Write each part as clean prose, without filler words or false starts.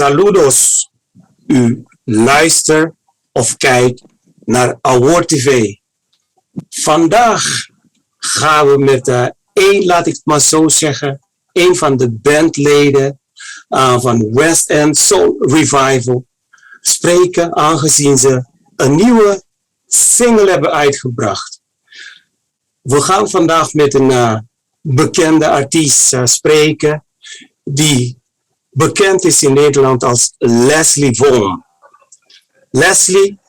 Saludos. U luistert of kijkt naar Award TV. Vandaag gaan we met laat ik het maar zo zeggen, een van de bandleden van West End Soul Revival spreken, aangezien ze een nieuwe single hebben uitgebracht. We gaan vandaag met een bekende artiest spreken die bekend is in Nederland als Leslie Vaughan. Leslie,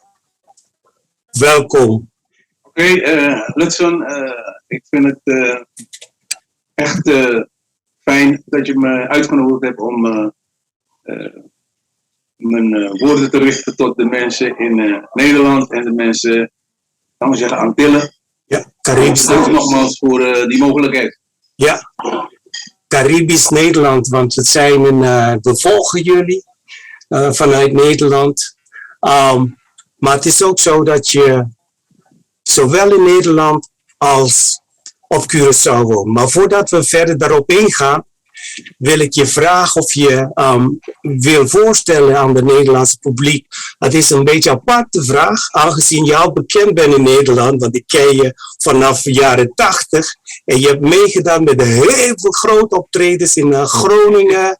welkom. Oké, Lutsen, ik vind het echt fijn dat je me uitgenodigd hebt om mijn woorden te richten tot de mensen in Nederland en de mensen, laten we zeggen, Antillen. Ja, Caribisch. Dank nogmaals voor die mogelijkheid. Ja, Caribisch Nederland, want we volgen jullie vanuit Nederland. Maar het is ook zo dat je zowel in Nederland als op Curaçao woont. Maar voordat we verder daarop ingaan, wil ik je vragen of je wil voorstellen aan het Nederlandse publiek. Het is een beetje een aparte vraag, aangezien je al bekend bent in Nederland, want ik ken je vanaf de jaren 80. En je hebt meegedaan met heel veel grote optredens in Groningen.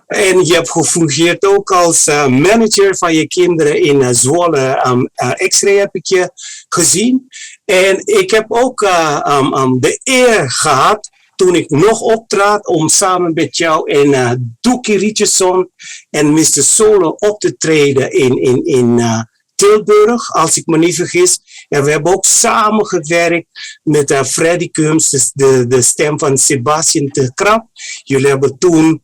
En je hebt gefungeerd ook als manager van je kinderen in Zwolle. X-ray heb ik je gezien. En ik heb ook de eer gehad, toen ik nog optrad, om samen met jou en Doekie Richardson en Mr. Solo op te treden in Tilburg, als ik me niet vergis. En we hebben ook samengewerkt met Freddy Kums, dus de stem van Sebastian de Krab. Jullie hebben toen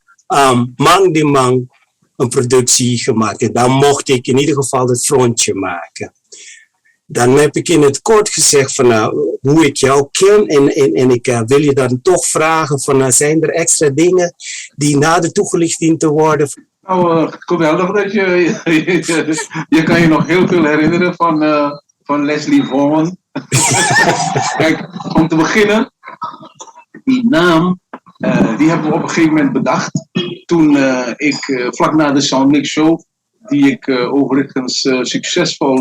Mang de Mang een productie gemaakt. En dan mocht ik in ieder geval het frontje maken. Dan heb ik in het kort gezegd van hoe ik jou ken en ik wil je dan toch vragen van zijn er extra dingen die nader toegelicht dienen te worden? Nou, geweldig dat je kan je nog heel veel herinneren van Leslie Vaughan. Kijk, om te beginnen, die naam, die hebben we op een gegeven moment bedacht toen ik vlak na de Soundmix Show, die ik overigens succesvol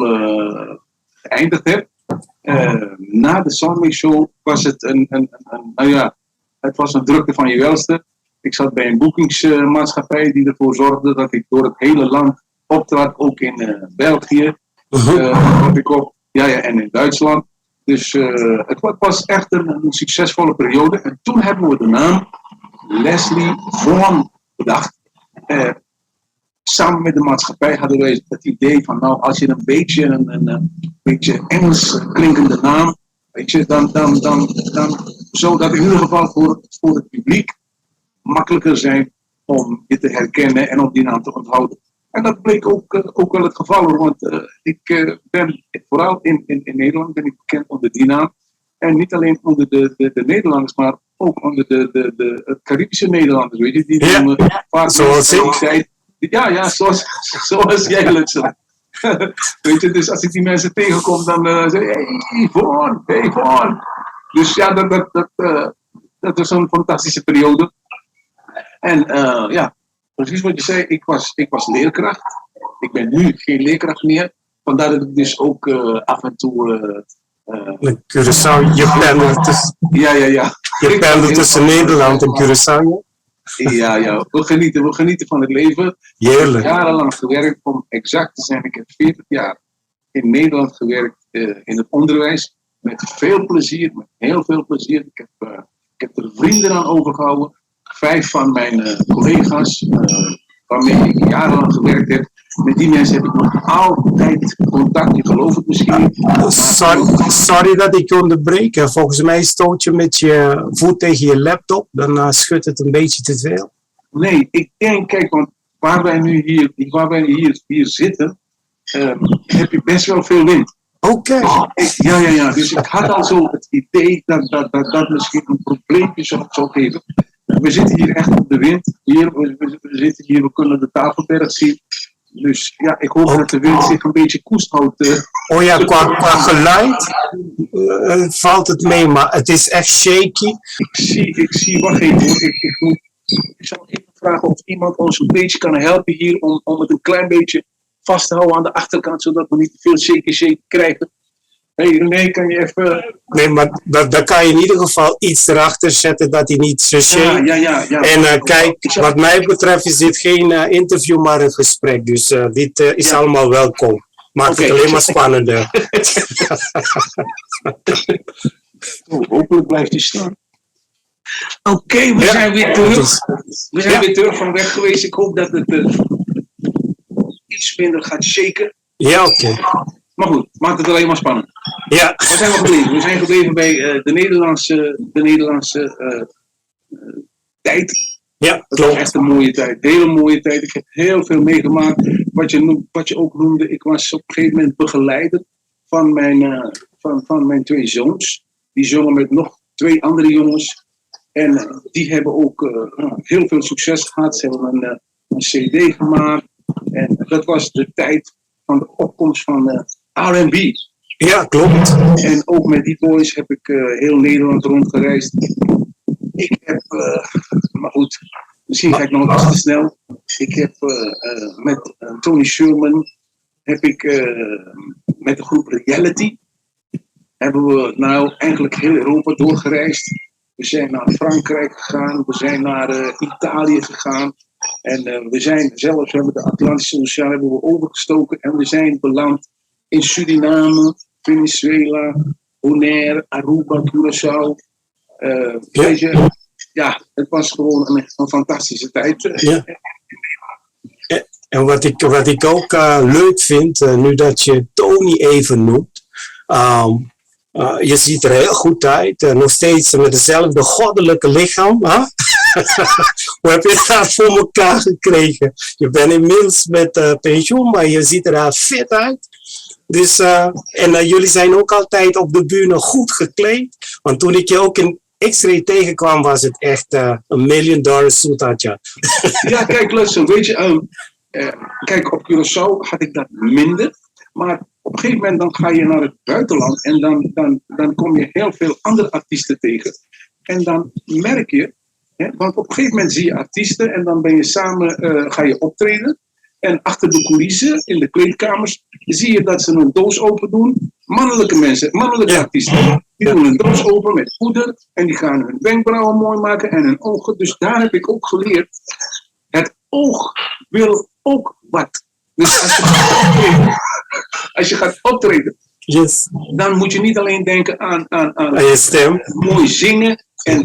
geëindigd heb. Na de Soundmix Show was het het was een drukte van je welste. Ik zat bij een boekingsmaatschappij die ervoor zorgde dat ik door het hele land optrad, ook in België, en in Duitsland. Dus het was echt een succesvolle periode. En toen hebben we de naam Leslie Vaughan bedacht. Samen met de maatschappij hadden wij het idee van, nou, als je een beetje Engels klinkende naam, weet je, dan zou dat in ieder geval voor het publiek makkelijker zijn om je te herkennen en om die naam te onthouden. En dat bleek ook wel het geval, hoor, want ik ben vooral in Nederland ben ik bekend onder die naam. En niet alleen onder de Nederlanders, maar ook onder de Caribische Nederlanders, weet je, die vaak zoals ik. Ja, zoals jij, Lutsen. Weet je, dus als ik die mensen tegenkom, dan zeg ik, hey, Vaughan. Dus ja, dat was een fantastische periode. En precies wat je zei, ik was leerkracht. Ik ben nu geen leerkracht meer. Vandaar dat ik dus ook af en toe... Curaçao, je pendelt tussen... Ja. Je pendelt tussen Nederland en Curaçao. Ja, we genieten van het leven. Heerlijk. Ik heb jarenlang gewerkt, om exact te zijn. Ik heb 40 jaar in Nederland gewerkt in het onderwijs. Met veel plezier, met heel veel plezier. Ik heb er vrienden aan overgehouden. 5 van mijn collega's, waarmee ik jarenlang gewerkt heb. Met die mensen heb ik nog altijd contact, je gelooft het misschien. Sorry dat ik je onderbreek. Volgens mij stoot je met je voet tegen je laptop. Dan schudt het een beetje te veel. Nee, ik denk, kijk, want waar wij nu hier zitten, heb je best wel veel wind. Oké. Ja. Dus ik had al zo het idee dat misschien een probleempje zou geven. We zitten hier echt op de wind. We zitten hier, we kunnen de Tafelberg zien. Dus ja, ik hoop dat de wind zich een beetje koest houdt. Qua geluid valt het mee, maar het is echt shaky. Ik zie, wacht even hoor. Ik zal even vragen of iemand ons een beetje kan helpen hier om het een klein beetje vast te houden aan de achterkant, zodat we niet te veel shake krijgen. Hé René, kan je even... Nee, maar dan kan je in ieder geval iets erachter zetten dat hij niet zo shake. Ja. En kijk, wat mij betreft is dit geen interview, maar een gesprek. Dus dit is allemaal welkom. Maakt het alleen maar spannender. Hopelijk blijft hij staan. Oké, we zijn weer terug. We zijn weer terug van weg geweest. Ik hoop dat het iets minder gaat shaken. Ja, oké. Maar goed, maakt het alleen maar spannend. Ja. Waar zijn we gebleven? We zijn gebleven bij de Nederlandse tijd. Ja, Dat was klopt. echt een mooie tijd. Hele mooie tijd. Ik heb heel veel meegemaakt. Wat je ook noemde, ik was op een gegeven moment begeleider van mijn 2 zoons. Die zongen met nog 2 andere jongens. En die hebben ook heel veel succes gehad. Ze hebben een CD gemaakt. En dat was de tijd van de opkomst van R&B. Ja, klopt. En ook met die boys heb ik heel Nederland rondgereisd. Ik heb, maar goed, misschien ga ik nog iets te snel. Ik heb met Tony Sherman, heb ik met de groep Reality, hebben we nou eigenlijk heel Europa doorgereisd. We zijn naar Frankrijk gegaan, we zijn naar Italië gegaan. En we hebben de Atlantische Oceaan hebben we overgestoken en we zijn beland in Suriname, Venezuela, Bonaire, Aruba, Curaçao. Weet je, ja, het was gewoon een fantastische tijd. Ja. En wat ik ook leuk vind, nu dat je Tony even noemt. Je ziet er heel goed uit. Nog steeds met dezelfde goddelijke lichaam. Huh? Hoe heb je dat voor elkaar gekregen? Je bent inmiddels met pensioen, maar je ziet er fit uit. Dus, jullie zijn ook altijd op de bühne goed gekleed. Want toen ik je ook in X-ray tegenkwam, was het echt $1 million suit had je. Ja, kijk, luister, weet je, kijk, op Curaçao had ik dat minder. Maar op een gegeven moment dan ga je naar het buitenland en dan kom je heel veel andere artiesten tegen. En dan merk je, want op een gegeven moment zie je artiesten en dan ben je samen, ga je optreden. En achter de coulissen, in de kleedkamers, zie je dat ze een doos open doen. Mannelijke mensen, mannelijke artiesten, die doen een doos open met poeder. En die gaan hun wenkbrauwen mooi maken en hun ogen. Dus daar heb ik ook geleerd. Het oog wil ook wat. Dus als je gaat optreden, Yes. dan moet je niet alleen denken aan je stem. mooi zingen en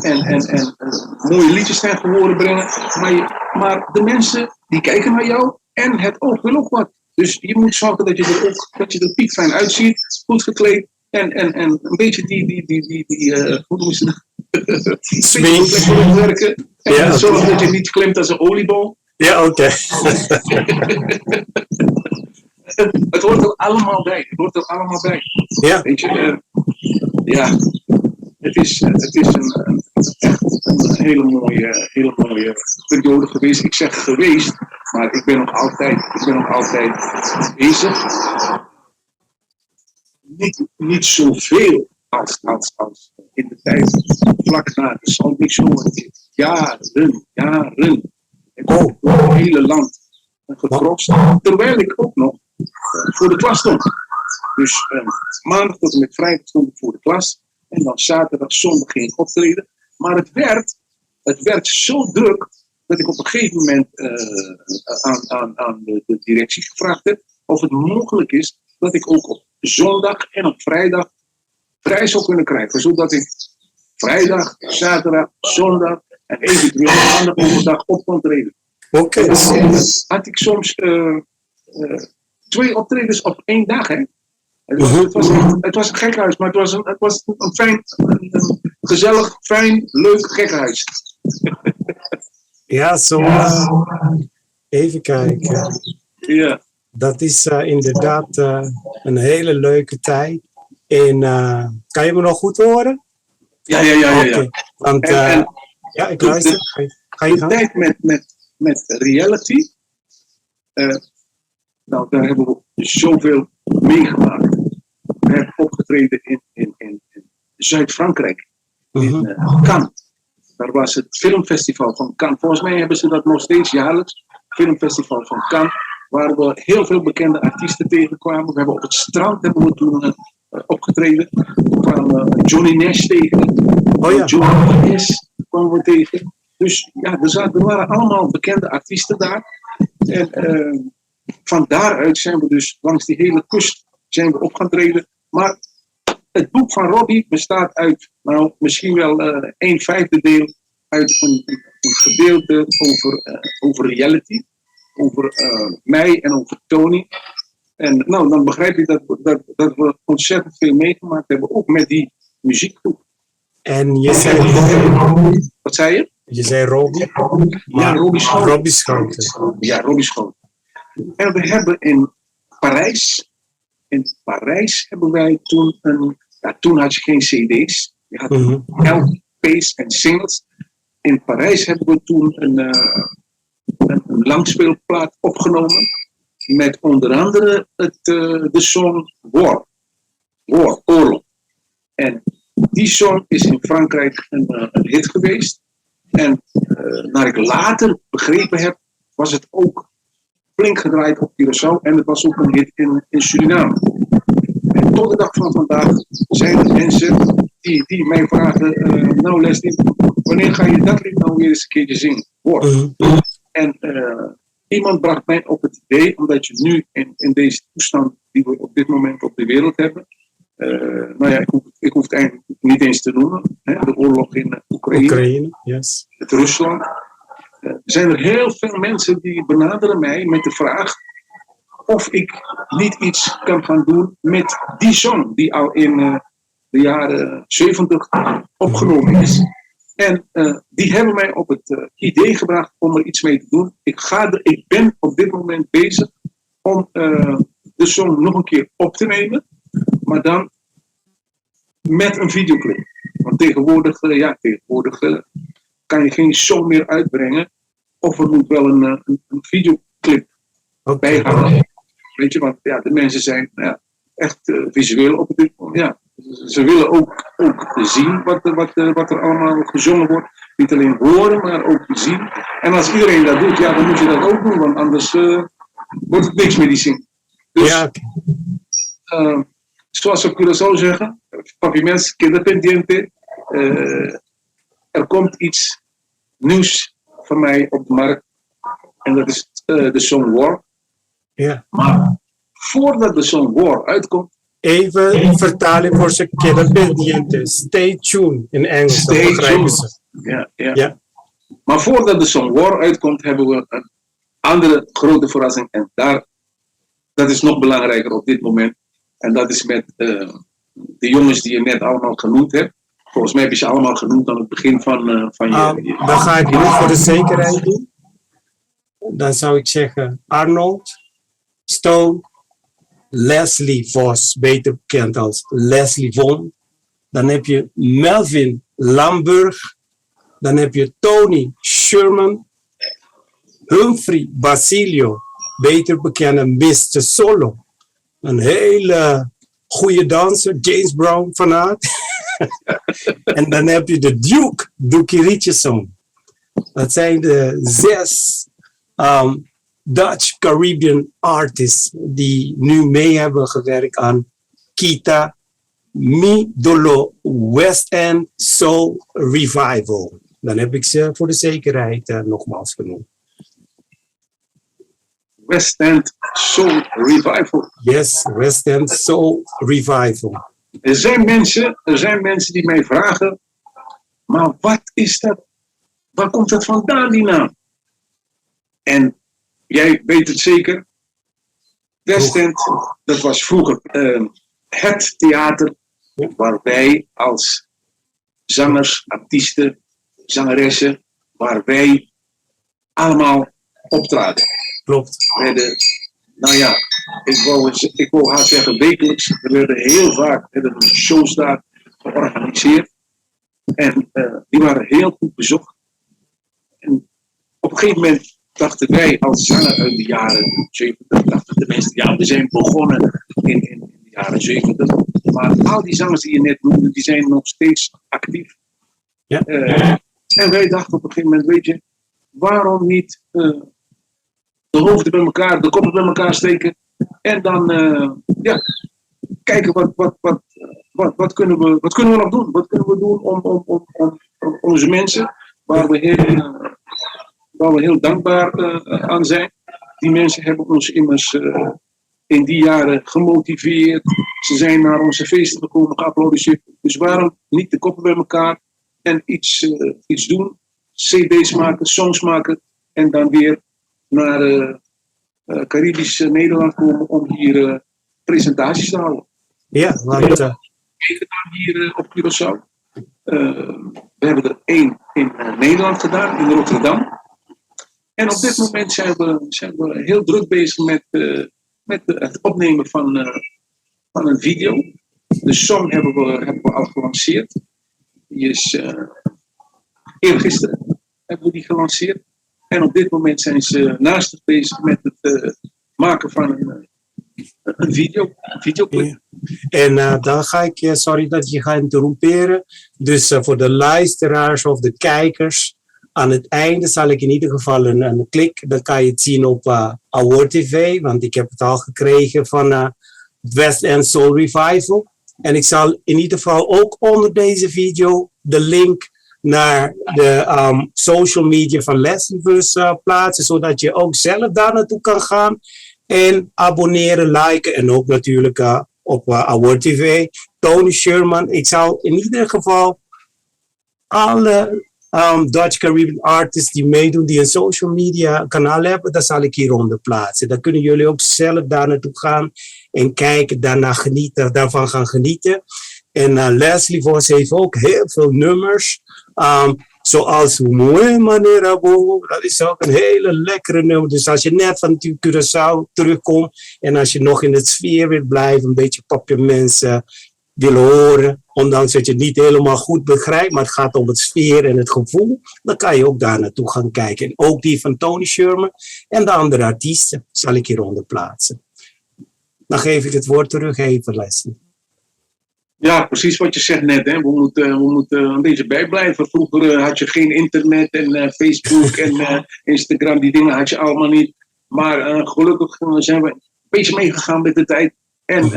mooie liedjes ten gehore brengen. Maar de mensen die kijken naar jou en het oog wil ook wat. Dus je moet zorgen dat je er piekfijn uitziet, goed gekleed en een beetje hoe noemen ze dat? Swing. Werken. En zorg dat je niet klimt als een oliebol. Ja, oké. Het hoort er allemaal bij. Ja. Weet je, het is echt een hele mooie periode geweest. Ik zeg geweest, maar ik ben nog altijd bezig. Niet zoveel als in de tijd vlak na de Soundmix Show. Jaren. Ik heb het hele land gecrossed, terwijl ik ook nog voor de klas stond. Dus maandag tot en met vrijdag stond ik voor de klas. En dan zaterdag, zondag ging ik optreden. Maar het werd zo druk dat ik op een gegeven moment aan de directie gevraagd heb of het mogelijk is dat ik ook op zondag en op vrijdag vrij zou kunnen krijgen. Zodat ik vrijdag, zaterdag, zondag en eventueel maandag op kon treden. Oké. Had ik soms 2 optredens op 1 dag, hè? Het was een gekhuis, maar het was een fijn, een gezellig, fijn, leuk gekhuis. Ja, zo. Even kijken. Ja. Dat is inderdaad een hele leuke tijd. En kan je me nog goed horen? Ja. Oké. Want ja, ik luister. Ga je De gang? tijd met Reality, nou, daar hebben we zoveel meegemaakt. We hebben opgetreden in Zuid-Frankrijk, in Cannes. Daar was het filmfestival van Cannes. Volgens mij hebben ze dat nog steeds jaarlijks. Filmfestival van Cannes. Waar we heel veel bekende artiesten tegenkwamen. We hebben op het strand toen opgetreden. We kwamen Johnny Nash tegen. Oh ja. Johnny Nash kwamen we tegen. Dus ja, er waren allemaal bekende artiesten daar. En van daaruit zijn we dus langs die hele kust zijn we op gaan treden. Maar het boek van Robbie bestaat uit, nou, misschien wel 1/5 deel uit een gedeelte over reality. Over mij en over Tony. En nou, dan begrijp je dat we ontzettend veel meegemaakt hebben, ook met die muziekgroep. En je zei... Wat zei je? Je zei Robbie? Ja, Robbie Schouten. Robbie Schouten. Ja, Robbie Schouten. En we hebben in Parijs hebben wij toen toen had je geen cd's. Je had LP's en singles. In Parijs hebben we toen een langspeelplaat opgenomen. Met onder andere de song War, oorlog. En die song is in Frankrijk een hit geweest. En naar ik later begrepen heb, was het ook flink gedraaid op Curaçao. En het was ook een hit in Suriname. En tot de dag van vandaag zijn er mensen die mij vragen, nou Leslie, wanneer ga je dat lied nou weer eens een keertje zingen? Hoor. En iemand bracht mij op het idee, omdat je nu in deze toestand die we op dit moment op de wereld hebben, nou ja, ik hoef het eigenlijk niet eens te noemen, hè, de oorlog in Oekraïne, Yes. het Rusland. Zijn er heel veel mensen die benaderen mij met de vraag of ik niet iets kan gaan doen met die song die al in de jaren 70 opgenomen is. En die hebben mij op het idee gebracht om er iets mee te doen. Ik ben op dit moment bezig om de song nog een keer op te nemen, maar dan met een videoclip. Want tegenwoordig kan je geen song meer uitbrengen of er moet wel een videoclip bij gaan. Weet je, want ja, de mensen zijn echt visueel op dit moment. Ja. Ze willen ook zien wat er allemaal gezongen wordt. Niet alleen horen, maar ook zien. En als iedereen dat doet, ja, dan moet je dat ook doen, want anders wordt het niks meer die zingen. Dus, Ja. Zoals ze op Curaçao zeggen, papiaments, kinderpendiente, er komt iets nieuws van mij op de markt. En dat is de song War. Ja. Maar voordat de song War uitkomt, Even vertalen voor ze kinderpendiente. Stay tuned in Engels. Stay begrijpen tuned. ze. Ja. Maar voordat de song War uitkomt, hebben we een andere grote verrassing. En dat is nog belangrijker op dit moment. En dat is met de jongens die je net allemaal genoemd hebt. Volgens mij heb je ze allemaal genoemd aan het begin van je... Dan ga ik nu voor de zekerheid doen. Dan zou ik zeggen Arnold, Stone, Leslie Vos, beter bekend als Leslie Von. Dan heb je Melvin Lamburg. Dan heb je Tony Sherman. Humphrey Basilio, beter bekend als Mr. Solo. Een hele goede danser, James Brown fanaat. En dan heb je de Duke Richardson. Dat zijn de 6 Dutch Caribbean artists die nu mee hebben gewerkt aan Kita Mi Dolo West End Soul Revival. Dan heb ik ze voor de zekerheid nogmaals genoemd. West End Soul Revival. Yes, West End Soul Revival. Er zijn mensen die mij vragen, maar wat is dat? Waar komt dat vandaan, die naam? En jij weet het zeker. West End, dat was vroeger het theater waar wij als zangers, artiesten, zangeressen, waar wij allemaal optraden. Klopt. Nou ja, ik wil haar zeggen wekelijks. Er werden heel vaak shows daar georganiseerd. En die waren heel goed bezocht. En op een gegeven moment dachten wij als zanger uit de jaren 70, dachten de mensen, ja, we zijn begonnen in de jaren 70. Maar al die zangers die je net noemde, die zijn nog steeds actief. Ja. En wij dachten op een gegeven moment, weet je, waarom niet de hoofden bij elkaar, de koppen bij elkaar steken. En dan kijken wat kunnen we nog doen. Wat kunnen we doen om onze mensen, waar we heel dankbaar aan zijn. Die mensen hebben ons immers in die jaren gemotiveerd. Ze zijn naar onze feesten gekomen, geapplaudisseerd. Dus waarom niet de koppen bij elkaar en iets doen. CD's maken, songs maken. En dan weer naar Caribisch Nederland komen om hier presentaties te houden. Ja, want... hier op Curaçao. We hebben er 1 in Nederland gedaan, in Rotterdam. En op dit moment zijn we heel druk bezig met het opnemen van een video. De song hebben we al gelanceerd. Die is eergisteren hebben we die gelanceerd. En op dit moment zijn ze naastig bezig met het maken van een videoclip. Ja. En dan ga ik, sorry dat je gaat interromperen. Dus voor de luisteraars of de kijkers, aan het einde zal ik in ieder geval een klik. Dan kan je het zien op Award TV, want ik heb het al gekregen van West End Soul Revival. En ik zal in ieder geval ook onder deze video de link naar de social media van Leslie plaatsen, zodat je ook zelf daar naartoe kan gaan en abonneren, liken en ook natuurlijk op Award TV. Tony Sherman. Ik zal in ieder geval alle Dutch Caribbean artists die meedoen, die een social media kanaal hebben, dat zal ik hieronder plaatsen. Dan kunnen jullie ook zelf daar naartoe gaan en kijken, daarvan gaan genieten. En Leslie Vos heeft ook heel veel nummers. Zoals Moe Manera Bongo. Dat is ook een hele lekkere nummer. Dus als je net van Curaçao terugkomt en als je nog in het sfeer wilt blijven, een beetje mensen willen horen, ondanks dat je het niet helemaal goed begrijpt, maar het gaat om het sfeer en het gevoel, dan kan je ook daar naartoe gaan kijken. En ook die van Tony Sherman en de andere artiesten zal ik hieronder plaatsen. Dan geef ik het woord terug even, Leslie. Ja, precies wat je zegt net. Hè. We moeten een beetje bijblijven. Vroeger had je geen internet en Facebook en Instagram. Die dingen had je allemaal niet. Maar gelukkig zijn we een beetje meegegaan met de tijd. En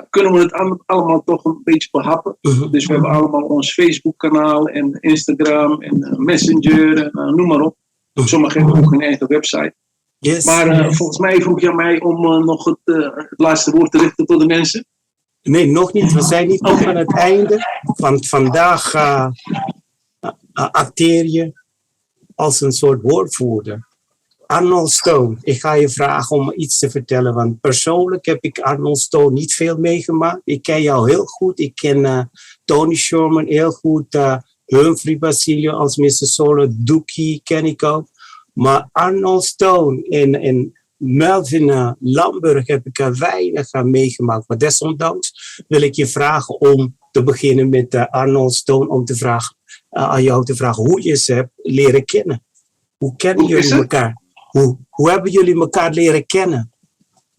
kunnen we het allemaal toch een beetje behappen. Dus we hebben allemaal ons Facebook kanaal en Instagram en Messenger en noem maar op. Sommigen hebben ook een eigen website. Yes, maar volgens mij vroeg je aan mij om nog het laatste woord te richten tot de mensen. Nee, nog niet. We zijn niet nog aan het einde. Vandaag acteer je als een soort woordvoerder. Arnold Stone. Ik ga je vragen om iets te vertellen. Want persoonlijk heb ik Arnold Stone niet veel meegemaakt. Ik ken jou heel goed. Ik ken Tony Sherman heel goed. Humphrey Basilio als Mr. Solo. Dookie ken ik ook. Maar Arnold Stone en Melvin Lamburg heb ik er weinig aan meegemaakt. Maar desondanks wil ik je vragen om te beginnen met Arnold Stone. Om aan jou te vragen hoe je ze hebt leren kennen. Hoe kennen jullie elkaar? Hoe hebben jullie elkaar leren kennen?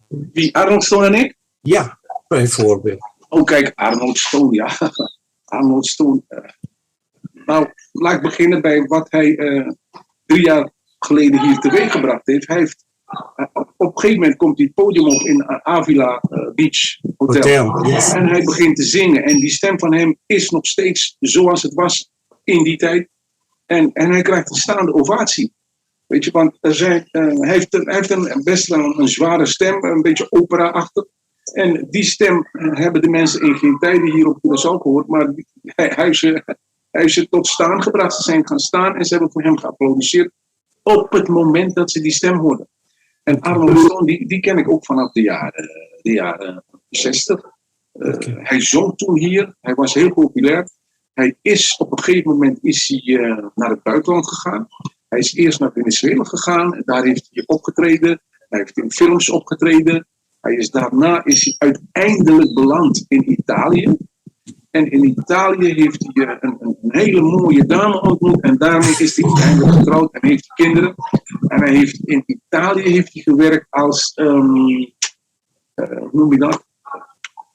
Wie, Arnold Stone en ik? Ja, bijvoorbeeld. Oh kijk, Arnold Stone, ja. Arnold Stone. Nou, laat ik beginnen bij wat hij 3 jaar geleden hier teweeggebracht heeft. Hij heeft op een gegeven moment komt hij het podium op in Avila Beach Hotel. Yes. En hij begint te zingen. En die stem van hem is nog steeds zoals het was in die tijd. En hij krijgt een staande ovatie. Weet je, want hij heeft best wel een zware stem, een beetje opera-achtig. En die stem hebben de mensen in geen tijden hier op Curaçao gehoord. Maar hij heeft ze tot staan gebracht. Ze zijn gaan staan en ze hebben voor hem geapplaudisseerd op het moment dat ze die stem hoorden. En Arnold Stone, die ken ik ook vanaf de jaren 60. Hij zong toen hier, hij was heel populair. Hij is op een gegeven moment naar het buitenland gegaan. Hij is eerst naar Venezuela gegaan en daar heeft hij opgetreden. Hij heeft in films opgetreden. Daarna is hij uiteindelijk beland in Italië. En in Italië heeft hij een hele mooie dame ontmoet. En daarmee is hij uiteindelijk getrouwd en heeft hij kinderen. En in Italië heeft hij gewerkt als, hoe noem je dat?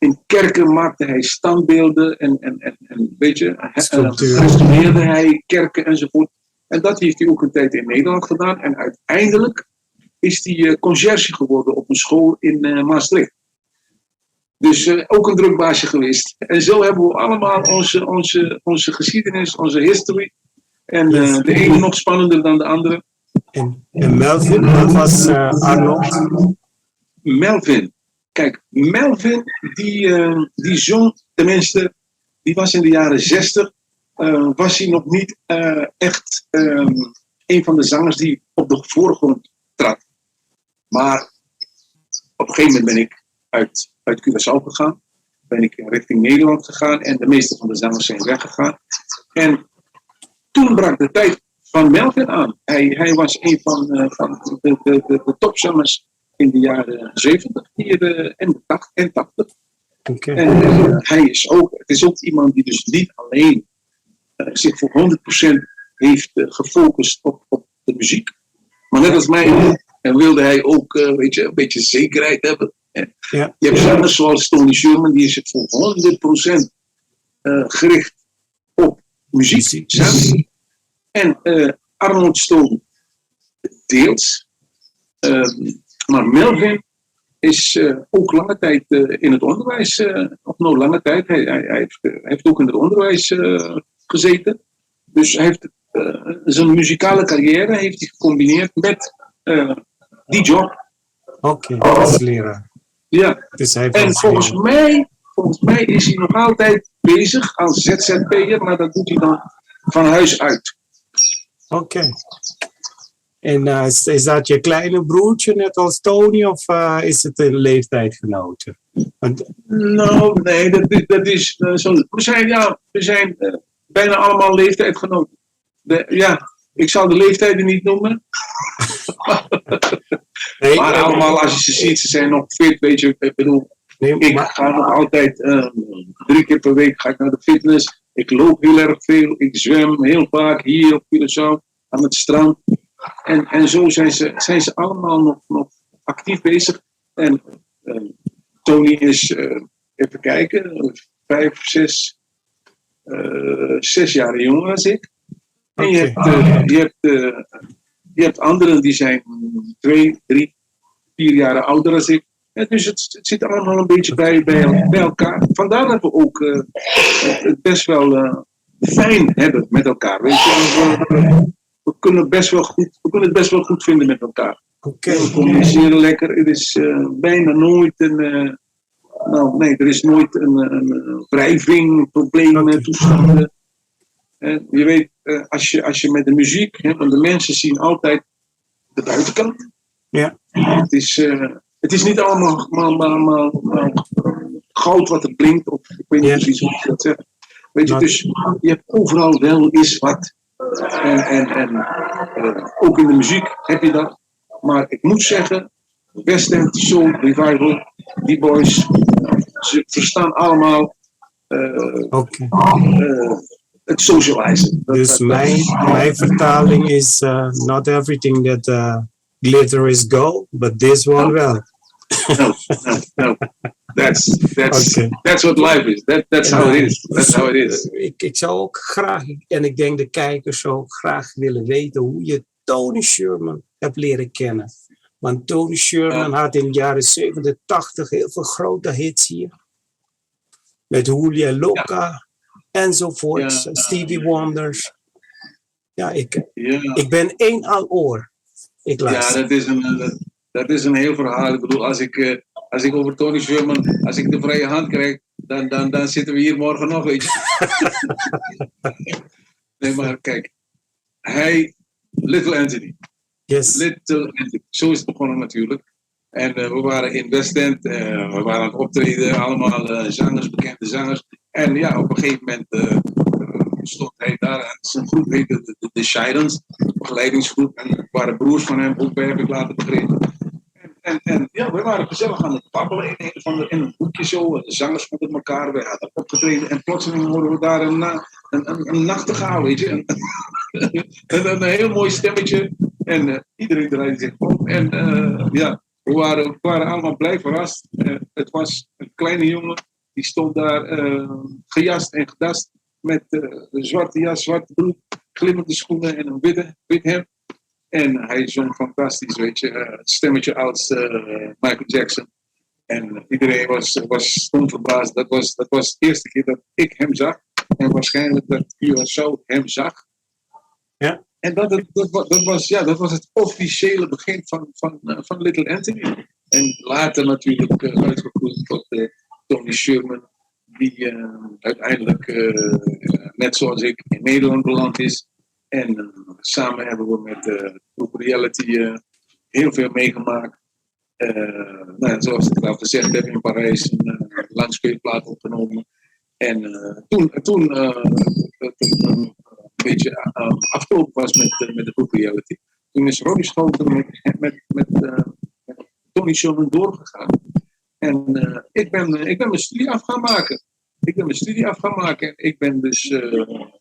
in kerken maakte hij standbeelden en weet je, Structuur. restaureerde hij kerken enzovoort. En dat heeft hij ook een tijd in Nederland gedaan. En uiteindelijk is hij conciërge geworden op een school in Maastricht. Dus ook een drukbaasje geweest. En zo hebben we allemaal onze geschiedenis, onze history. En de ene nog spannender dan de andere. En Melvin, dat was Arnold. Melvin. Kijk, Melvin die zong, tenminste, die was in de jaren 60. Was hij nog niet echt een van de zangers die op de voorgrond trad. Maar op een gegeven moment ben ik uit Curaçao gegaan. Ben ik richting Nederland gegaan en de meeste van de zangers zijn weggegaan. En toen brak de tijd van Melvin aan. Hij was een van de topzangers in de jaren 70 hier, en 80. Okay. En het is ook iemand die dus niet alleen zich voor 100% heeft gefocust op de muziek. Maar net als mij wilde hij ook een beetje zekerheid hebben. Ja. Je hebt zangers zoals Tony Sherman, die is voor 100% gericht op muziek. En Arnold Stone deels. Maar Melvin is ook lange tijd in het onderwijs, of nog lange tijd, hij heeft ook in het onderwijs gezeten. Dus hij heeft zijn muzikale carrière heeft hij gecombineerd met die job. Oké, als leraar. Ja, Dus hij en volgens mij is hij nog altijd bezig als ZZP'er, maar dat doet hij dan van huis uit. Oké. En is dat je kleine broertje, net als Tony, of is het een leeftijdgenote? Nou, nee, dat is zo. We zijn bijna allemaal leeftijdgenoten. Ik zal de leeftijden niet noemen. Nee, maar allemaal, als je ze ziet, ze zijn nog fit, weet je. Ik bedoel, ik ga nog altijd 3 keer per week ga ik naar de fitness. Ik loop heel erg veel, ik zwem heel vaak hier op Curaçao aan het strand. En zo zijn ze allemaal nog actief bezig. En Tony is, even kijken, 6 jaar jonger dan ik. En je hebt anderen die zijn 2, 3, 4 jaar ouder dan ik. En dus het zit allemaal een beetje bij elkaar. Vandaar dat we ook het best wel fijn hebben met elkaar. Weet je? We kunnen het best wel goed vinden met elkaar. We communiceren lekker. Het is bijna nooit er is nooit een wrijving, problemen, toestanden. Je weet, als je met de muziek, want de mensen zien altijd de buitenkant. Ja. Het is niet allemaal goud wat er blinkt, of ik weet niet precies hoe ik dat zeg. Weet je, dus je hebt overal wel eens wat. En ook in de muziek heb je dat. Maar ik moet zeggen, West End Soul Revival, die boys, ze verstaan allemaal het socializen. Dus mijn vertaling is not everything that glitter is gold, but this one well. No. That's what life is. That's how it is. That's how it is. Ik zou ook graag, en ik denk de kijkers ook graag willen weten hoe je Tony Sherman hebt leren kennen. Want Tony Sherman had in de jaren 70, 80 heel veel grote hits hier. Met Julia Loca enzovoort. Stevie Wonders. Ja, ik ben één al oor. Ik luister. Ja, dat is een heel verhaal. Ik bedoel, als ik over Tony Sherman, als ik de vrije hand krijg, dan zitten we hier morgen nog, weet je. Nee, maar kijk. Little Anthony. Yes. Little Anthony. Zo is het begonnen natuurlijk. En we waren in West End, we waren aan het optreden, allemaal zangers, bekende zangers. En ja, op een gegeven moment stond hij daar en zijn groep heette de Shidens, begeleidingsgroep. En er waren broers van hem, ook bij heb ik later begrepen. En ja, we waren gezellig aan het babbelen in een hoekje zo. De zangers met elkaar, we hadden opgetreden. En plotseling horen we daar een nachtegaal, weet je. Een heel mooi stemmetje. En iedereen draaide zich op. En ja, we waren allemaal blij verrast. Het was een kleine jongen Die stond daar gejast en gedast met een zwarte jas, zwarte broek, glimmende schoenen en een wit hemd. En hij zong fantastisch, weet je, het stemmetje als Michael Jackson. En iedereen was stom verbaasd. Dat was de eerste keer dat ik hem zag. En waarschijnlijk dat Curaçao hem zag. Ja. En dat was het officiële begin van Little Anthony. En later natuurlijk uitgegroeid tot Tony Sherman. Die uiteindelijk, net zoals ik, in Nederland beland is. En samen hebben we met Groep Reality heel veel meegemaakt. Zoals ik al gezegd heb, in Parijs een langspeelplaat opgenomen. En toen het een beetje afgelopen was met de Groep Reality, toen is Ronnie Schouten met Tony Sherman doorgegaan. En ik ben mijn studie af gaan maken. Ik ben dus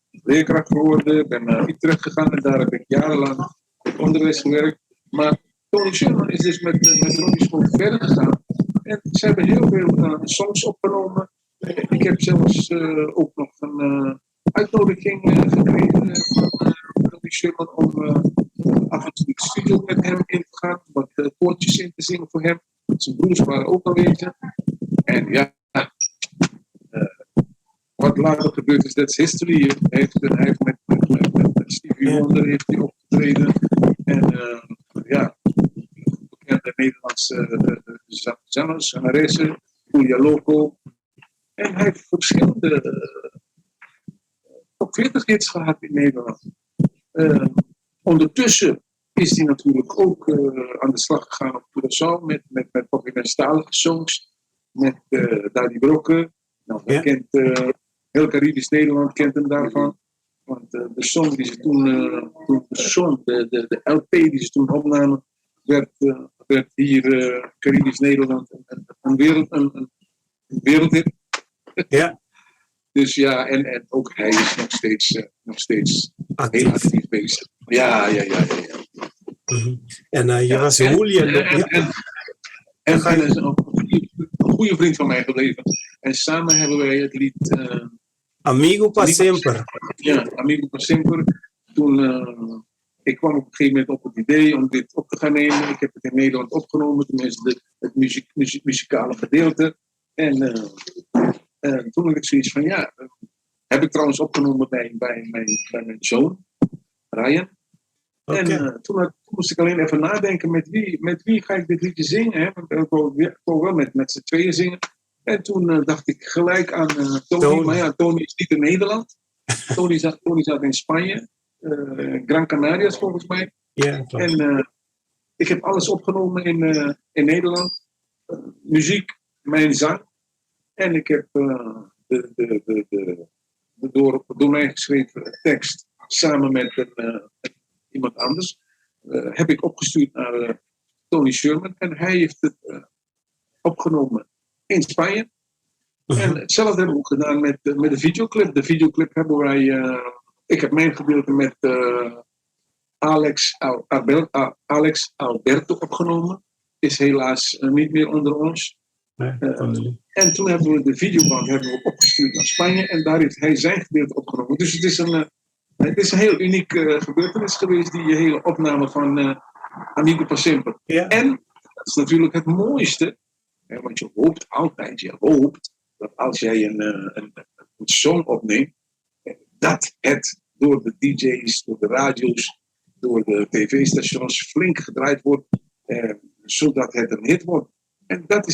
leerkracht geworden, ben naar Utrecht gegaan en daar heb ik jarenlang op onderwijs gewerkt. Maar Tony Sherman is dus met Ronnie Schouten verder gegaan. En ze hebben heel veel songs opgenomen. Ik heb zelfs ook nog een uitnodiging gekregen van Tony Sherman om af en toe de studio met hem in te gaan, wat koortjes in te zingen voor hem. Zijn broers waren ook aanwezig. En ja, wat later gebeurd is, dat is history. Hij heeft met Stevie Wonder heeft hij opgetreden. En bekende Nederlandse zangers, zangeressen, Julia Loco. En hij heeft verschillende top 40 hits gehad in Nederland. Ondertussen is hij natuurlijk ook aan de slag gegaan op Curaçao met Nederlandstalige songs. Met Daddy Brokken. Nou, kent, heel Caribisch Nederland kent hem daarvan. Want de song die ze toen zong, de LP die ze toen opnamen, werd hier Caribisch Nederland een wereldhit. Ja. Dus ja, en ook hij is nog steeds heel actief bezig. Ja. Mm-hmm. En je was Julia. En hij is een goede vriend van mij gebleven. En samen hebben wij het lied Amigo pa sempre. Ja, Amigo pa sempre. Toen ik kwam op een gegeven moment op het idee om dit op te gaan nemen. Ik heb het in Nederland opgenomen, tenminste het muzikale gedeelte. En toen had ik zoiets van, heb ik trouwens opgenomen bij mijn zoon, Ryan. Okay. En toen moest ik alleen even nadenken, met wie ga ik dit liedje zingen? Hè? Want ik wou wel met z'n tweeën zingen. En toen dacht ik gelijk aan Tony. Maar ja, Tony is niet in Nederland. Tony zat in Spanje. Gran Canarias volgens mij. Ja, en ik heb alles opgenomen in Nederland. Muziek, mijn zang. En ik heb de door mij geschreven tekst samen met iemand anders. Heb ik opgestuurd naar Tony Sherman. En hij heeft het opgenomen in Spanje. En hetzelfde hebben we ook gedaan met de videoclip. De videoclip hebben wij... ik heb mijn gedeelte met Alex Alberto opgenomen. Is helaas niet meer onder ons. En toen hebben we de videoband opgestuurd naar Spanje. En daar heeft hij zijn gedeelte opgenomen. Dus het is een heel uniek gebeurtenis geweest. Die hele opname van Amigo pa sempre. Ja. En dat is natuurlijk het mooiste. Want je hoopt altijd, dat als jij een song opneemt, dat het door de DJ's, door de radio's, door de tv-stations flink gedraaid wordt, zodat het een hit wordt. En dat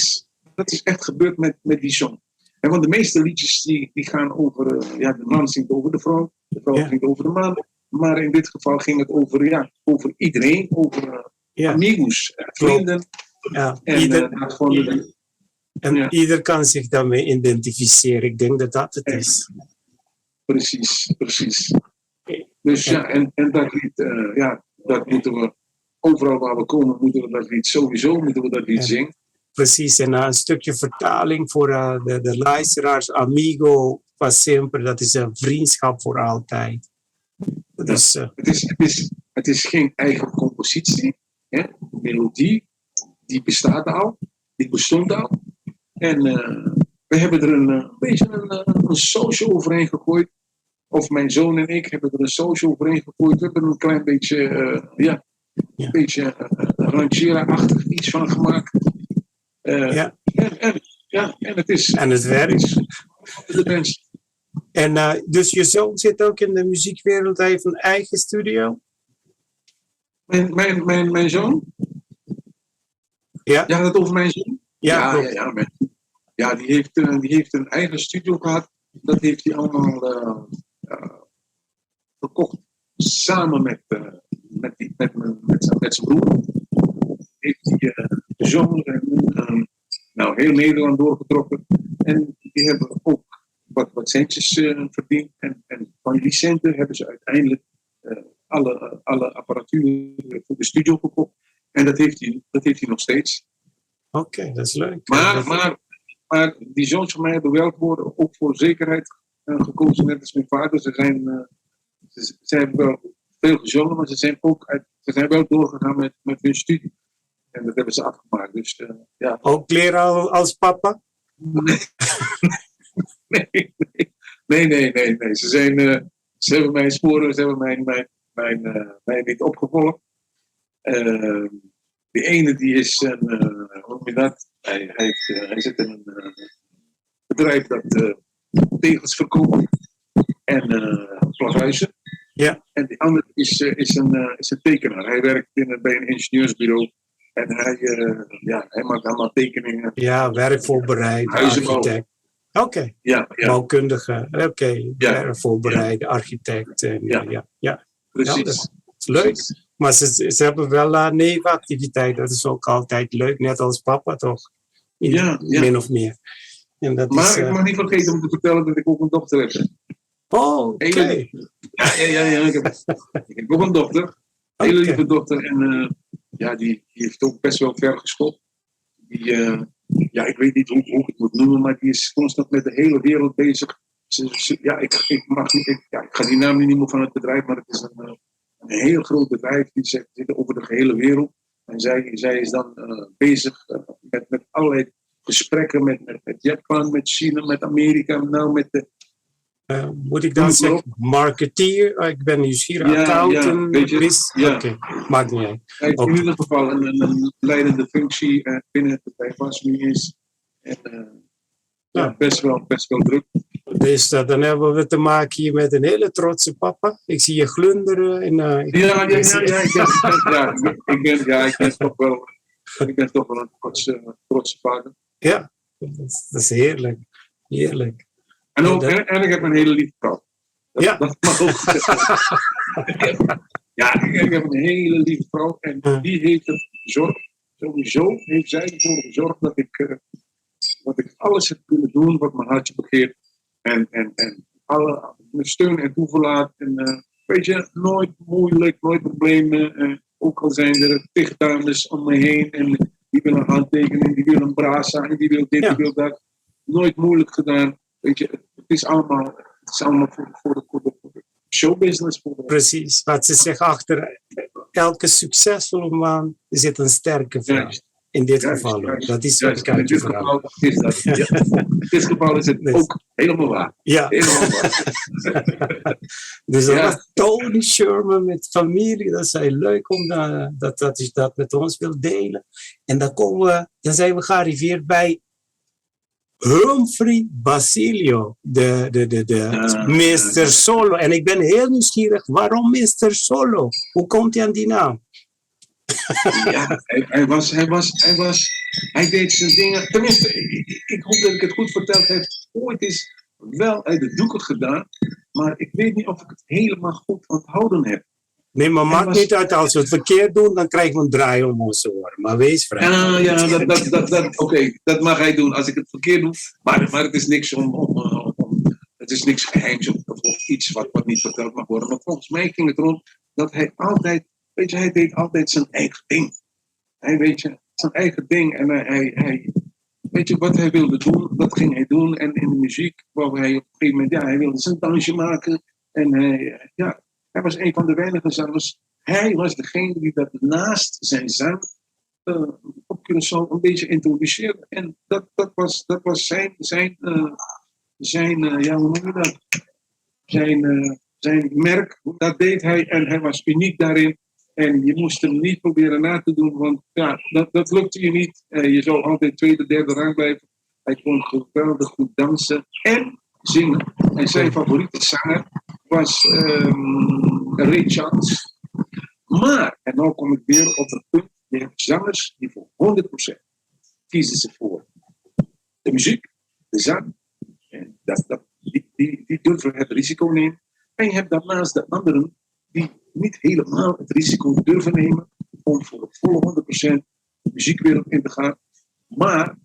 is echt gebeurd met die song. En want de meeste liedjes die gaan over, de man zingt over de vrouw zingt over de man. Maar in dit geval ging het over iedereen, over amigos, vrienden. Ja, en ieder kan zich daarmee identificeren. Ik denk dat dat het is. Precies. Dus en dat lied, dat moeten we, overal waar we komen, moeten we dat lied sowieso, zingen. Precies, en een stukje vertaling voor de luisteraars. Amigo pa sempre, dat is een vriendschap voor altijd. Dus, het is geen eigen compositie. Hè? De melodie, die bestaat al, die bestond al. En we hebben er een beetje een social overheen gegooid. Of mijn zoon en ik hebben er een social overheen gegooid. We hebben er een klein beetje, een beetje ranchera-achtig iets van gemaakt. Ja. En het is... En het werkt. De mensen. En dus je zoon zit ook in de muziekwereld, hij heeft een eigen studio? Mijn zoon? Ja. Ja, dat over mijn zoon? Ja, Ja, die heeft een eigen studio gehad. Dat heeft hij allemaal verkocht. Samen met zijn broer. Heeft hij de zoon heel Nederland doorgetrokken. En die hebben ook wat centjes verdiend. En van die centen hebben ze uiteindelijk alle apparatuur voor de studio gekocht. En dat heeft hij nog steeds. Oké, dat is leuk. Maar die zoons van mij hebben wel ook voor zekerheid gekozen, net als mijn vader. Ze hebben wel veel gezongen, maar ze zijn wel doorgegaan met hun studie. En dat hebben ze afgemaakt. Dus, ja. Ook leren als papa? Nee. Ze hebben mijn sporen, ze hebben mij niet opgevolgd. De ene die is hoe noem je dat? Hij zit in een bedrijf dat tegels verkoopt en plavuizen. Ja. En die andere is een tekenaar. Hij werkt bij een ingenieursbureau en hij maakt allemaal tekeningen. Ja, werkvoorbereid, architect. Oké. Ja. Bouwkundige, oké. Werkvoorbereid, architect. Ja. Precies. Ja, dat is leuk. Maar ze hebben wel nevenactiviteit. Dat is ook altijd leuk, net als papa toch? Min of meer. En dat maar ik mag niet vergeten om te vertellen dat ik ook een dochter heb. Oh, oké. Ja. Ik heb ook een dochter. Een hele lieve dochter. En die heeft ook best wel ver geschopt. Ik weet niet hoe ik het moet noemen, maar die is constant met de hele wereld bezig. Ik ga die naam niet meer van het bedrijf, maar het is een heel groot bedrijf. Die zit over de gehele wereld. En zij is dan bezig met allerlei gesprekken met Japan, met China, met Amerika. Nou, met de... Moet ik dan zeggen, marketeer? Ik ben nieuwsgierig, accountant, Oké, maakt niet uit. Hij heeft in ieder geval een leidende functie binnen het bedrijf waar ze nu is. En, best wel druk. Dus dan hebben we te maken hier met een hele trotse papa. Ik zie je glunderen. Ik ben toch wel een trotse vader. Ja, dat is heerlijk. Heerlijk. En ik heb een hele lieve vrouw. Dat mag ook. Ik heb een hele lieve vrouw en die heeft ervoor gezorgd. Sowieso heeft zij ervoor gezorgd dat ik alles heb kunnen doen wat mijn hartje begeert. En alle steun en toeverlaat. En weet je, nooit moeilijk, nooit problemen. Ook al zijn er 10 dames om me heen en die willen een handtekening, die willen een brasa en die wil dit, die wil dat. Nooit moeilijk gedaan. Weet je, het is allemaal voor de showbusiness. Precies, wat ze zeggen, achter elke succesvolle man zit een sterke vrouw. In dit geval ook. Dat is wat ik uit je verhaal. In dit geval is het ook helemaal waar. Ja. Helemaal waar. Dus dat was Tony Sherman met familie. Dat is heel leuk om dat je dat met ons wilt delen. En dan zijn we gearriveerd bij Humphrey Basilio, de Mr. Solo. En ik ben heel nieuwsgierig, waarom Mr. Solo? Hoe komt hij aan die naam? Ja, hij deed zijn dingen. Tenminste, ik hoop dat ik het goed verteld heb. Ooit is wel uit de doeken gedaan, maar ik weet niet of ik het helemaal goed onthouden heb. Nee, maar maakt niet uit. Als we het verkeerd doen, dan krijgen we een draai om onze oren. Maar wees vrij. Oké, dat mag hij doen als ik het verkeerd doe. Maar het is niks het is niks geheims of iets wat niet verteld mag worden. Maar volgens mij ging het erom dat hij altijd, weet je, hij deed altijd zijn eigen ding. Zijn eigen ding. En hij weet je, wat hij wilde doen, dat ging hij doen. En in de muziek, waar hij op een gegeven moment, hij wilde zijn dansje maken. En hij was een van de weinigen zangers. Hij was degene die dat naast zijn zang op Curaçao een beetje introduceren. En dat was ja, hoe noem je dat? Zijn merk, dat deed hij en hij was uniek daarin. En je moest hem niet proberen na te doen, want ja, dat lukte je niet. Je zou altijd tweede, derde rang blijven. Hij kon geweldig goed dansen en zingen. En zijn favoriete zanger was Ray Charles. Maar, en nu kom ik weer op het punt, je hebt zangers die voor 100% kiezen ze voor de muziek, de zang. En die durven het risico nemen. En je hebt daarnaast de anderen die niet helemaal het risico durven nemen om voor de volle 100% de muziekwereld in te gaan. Maar,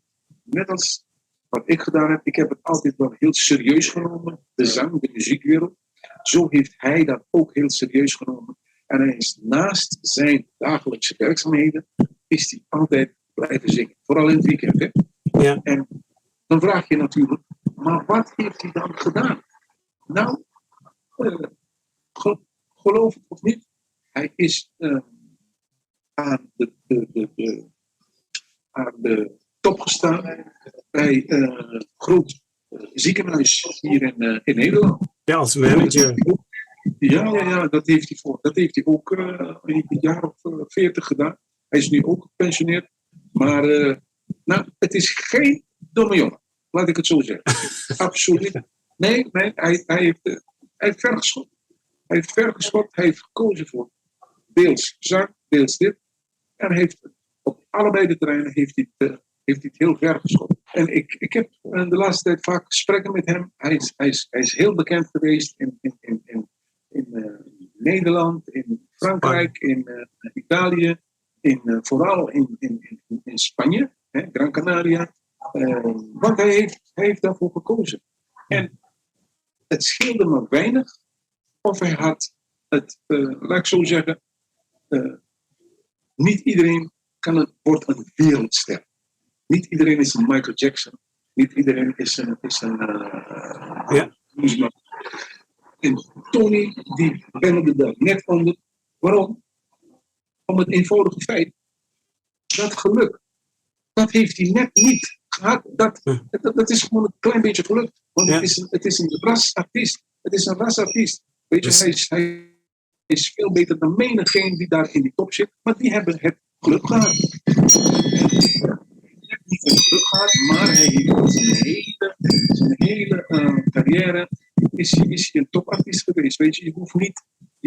net als wat ik gedaan heb, ik heb het altijd wel heel serieus genomen, de zang, de muziekwereld. Zo heeft hij dat ook heel serieus genomen. En hij is naast zijn dagelijkse werkzaamheden, is hij altijd blijven zingen. Vooral in het weekend. Hè? Ja. En dan vraag je natuurlijk, maar wat heeft hij dan gedaan? Nou, geloof het of niet, hij is aan de top gestaan bij een groot ziekenhuis hier in Nederland. Ja, als manager. Ja, dat heeft hij ook een jaar of 40 gedaan. Hij is nu ook gepensioneerd. Maar nou, het is geen domme jongen. Laat ik het zo zeggen. Absoluut. Nee, hij heeft vergeschot. Hij heeft vergeschot. Hij heeft gekozen voor deels zang, deels dit. En heeft op allebei de terreinen heeft hij het heel ver geschot. En ik heb de laatste tijd vaak gesprekken met hem. Hij is heel bekend geweest in Nederland, in Frankrijk, in Italië, vooral in Spanje, Gran Canaria. Want hij heeft daarvoor gekozen. En het scheelde me weinig of hij had het, laat ik zo zeggen, niet iedereen wordt een wereldster. Niet iedereen is een Michael Jackson. Niet iedereen is een muziekman. En Tony, die bengelde daar net onder. Waarom? Om het eenvoudige feit. Dat geluk, dat heeft hij net niet gehad. Dat is gewoon een klein beetje geluk. Want het is een rasartiest. Het is een rasartiest. Weet je, hij is veel beter dan menigeen die daar in die top zit. Maar die hebben het geluk gehad. Niet het geluk gehad, maar hij heeft zijn hele carrière is hij een topartiest geweest. Weet je, je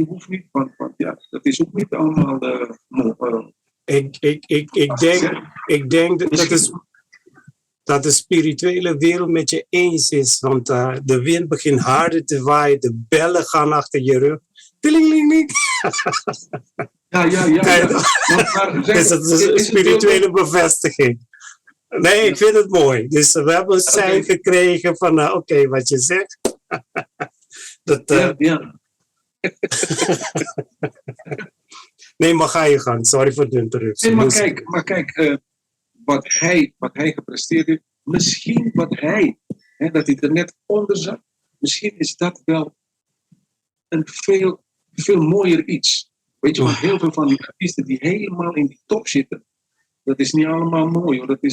hoeft niet, want ja, dat is ook niet allemaal. Ik denk dat de spirituele wereld met je eens is, want de wind begint harder te waaien, de bellen gaan achter je rug. Tilingeling. Ja. Dus dat is een spirituele bevestiging. Nee, ik vind het mooi. Dus we hebben een sein gekregen van, oké, wat je zegt. Ja. Nee, maar ga je gang. Sorry voor de interruptie. Nee, maar kijk, wat hij gepresteerd heeft, misschien wat hij, dat hij er net onder zat, misschien is dat wel een veel mooier iets. Weet je, want heel veel van die artiesten die helemaal in die top zitten, dat is niet allemaal mooi, hoor. Dat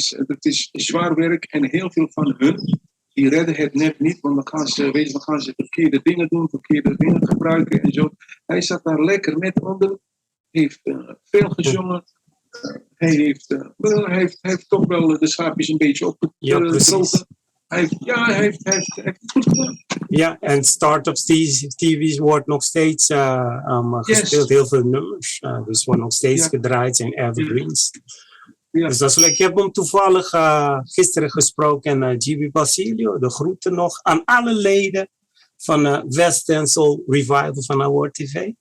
is zwaar werk en heel veel van hun, die redden het net niet, want dan gaan ze verkeerde dingen doen, verkeerde dingen gebruiken en zo. Hij zat daar lekker net onder, heeft veel gezongen. Hij heeft toch wel de schaapjes een beetje opgedrogen. Hij heeft het goed gedaan. Ja, en Startups TV's wordt nog steeds gespeeld, heel veel nummers. Dus wordt nog steeds gedraaid in evergreens. Ja. Dus dat is leuk. Ik heb hem toevallig gisteren gesproken en GB Basilio, de groeten nog aan alle leden van West End Soul Revival van Award TV.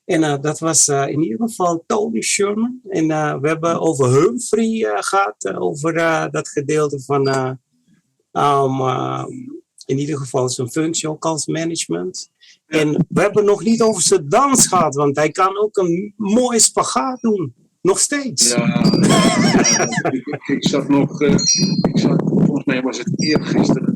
En dat was in ieder geval Tony Sherman. En we hebben over Humphrey gehad, over dat gedeelte van in ieder geval zijn functie ook als management. En we hebben nog niet over zijn dans gehad, want hij kan ook een mooie spagaat doen. Nog steeds. Ja, ik zat volgens mij was het eergisteren,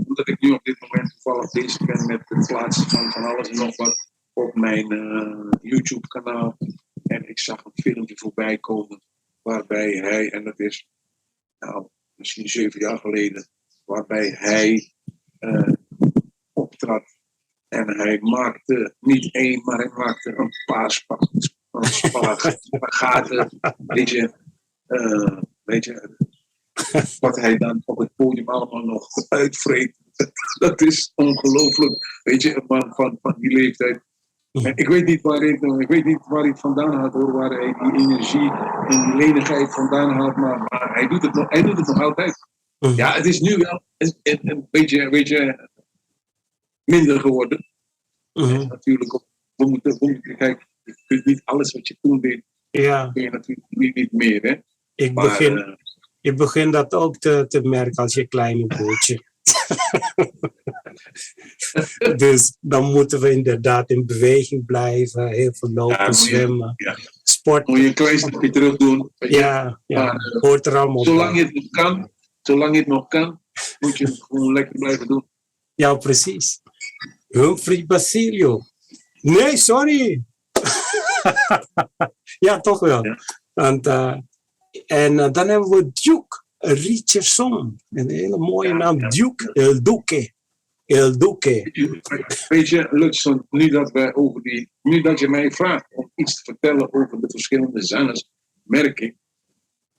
omdat ik nu op dit moment toevallig bezig ben met het plaatsen van alles en nog wat op mijn YouTube kanaal. En ik zag een filmpje voorbij komen waarbij hij, en dat is misschien 7 jaar geleden, waarbij hij optrad. En hij maakte niet één, maar hij maakte een paar spagaten. Weet je, wat hij dan op het podium allemaal nog uitvreet. Dat is ongelooflijk. Weet je, een man van die leeftijd. En ik weet niet waar hij het vandaan had, hoor, waar hij die energie en die lenigheid vandaan had, maar hij doet het nog altijd. Ja, het is nu wel een beetje minder geworden. En natuurlijk, we moeten kijken, je kunt niet alles wat je toen deed, kun je natuurlijk niet meer. Hè? Ik begin dat ook te merken als je kleine broertje. Dus dan moeten we inderdaad in beweging blijven, heel veel lopen, zwemmen, sport. Moet je een klein stukje terug doen. Hoort er allemaal zolang je het nog kan, moet je het gewoon lekker blijven doen. Ja, precies. Humphrey Basilio. Nee, sorry. Ja, toch wel. Ja. En dan hebben we Duke Richardson. Een hele mooie naam. Duke El Duque. El Duque. Weet je, Luxon, nu dat je mij vraagt om iets te vertellen over de verschillende zangers, merk ik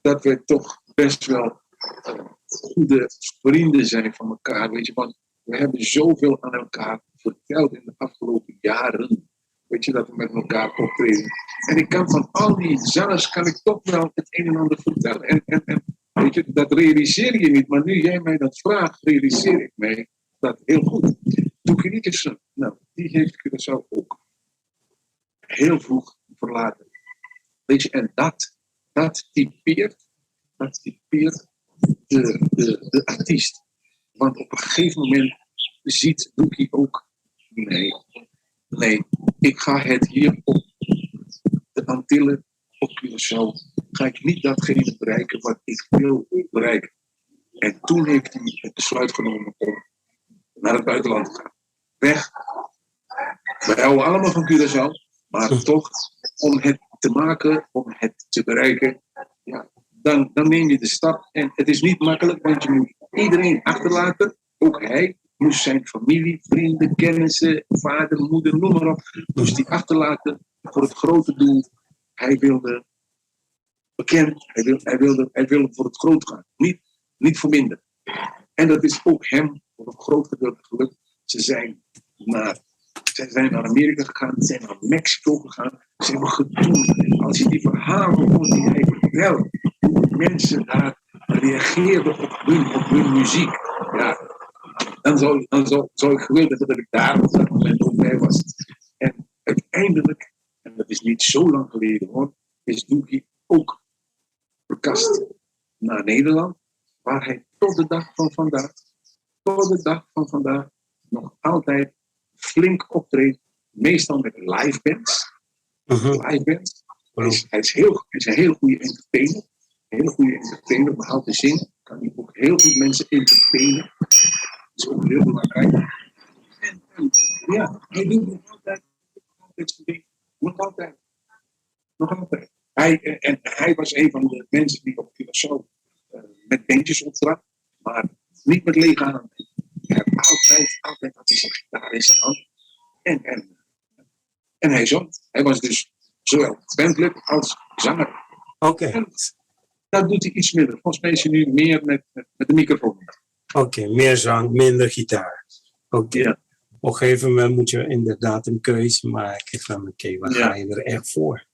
dat we toch best wel goede vrienden zijn van elkaar. Weet je, want we hebben zoveel aan elkaar verteld in de afgelopen jaren. Weet je, dat we met elkaar optreden. En ik kan van al die zangers kan ik toch wel het een en ander vertellen. En weet je, dat realiseer je niet. Maar nu jij mij dat vraagt, realiseer ik mij dat heel goed. Duke Richardson, die heeft Curaçao ook heel vroeg verlaten. Weet je, en dat typeert de artiest. Want op een gegeven moment ziet Duke ook, nee, ik ga het hier op de Antillen, op Curaçao, ga ik niet datgene bereiken wat ik wil bereiken. En toen heeft hij het besluit genomen om naar het buitenland te gaan. Weg. Wij houden allemaal van Curaçao, maar toch, om het te maken, om het te bereiken, ja, dan neem je de stap. En het is niet makkelijk, want je moet iedereen achterlaten, ook hij. Moest zijn familie, vrienden, kennissen, vader, moeder, noem maar op, moest hij achterlaten voor het grote doel. Hij wilde bekend, hij wilde voor het groot gaan, niet voor minder. En dat is ook hem voor een groot gedeelte gelukt. Ze zijn naar Amerika gegaan, ze zijn naar Mexico gegaan, ze hebben getoerd. Als je die verhalen hoort die hij vertelt, hoe mensen daar reageerden op hun muziek, ja. Dan zou ik gewild hebben dat ik daar op dat moment ook bij was. En uiteindelijk, en dat is niet zo lang geleden hoor, is Duke ook verkast naar Nederland, waar hij tot de dag van vandaag, nog altijd flink optreedt, meestal met live bands. Hij is een heel goede entertainer, behalve zingen, kan hij ook heel goed mensen entertainen. Dat is ook heel belangrijk. En hij doet nog altijd zijn ding. Nog altijd. Hij was een van de mensen die op Curaçao met bandjes optrad, maar niet met lege handen. Hij had altijd had hij zijn gitaar in zijn hand. En hij zong. Hij was dus zowel bandlid als zanger. Oké. En dat doet hij iets minder. Volgens mij is hij nu meer met de microfoon. Oké, meer zang, minder gitaar. Oké. Ja. Op een gegeven moment moet je inderdaad een keuze maken van oké, waar ga je er echt voor?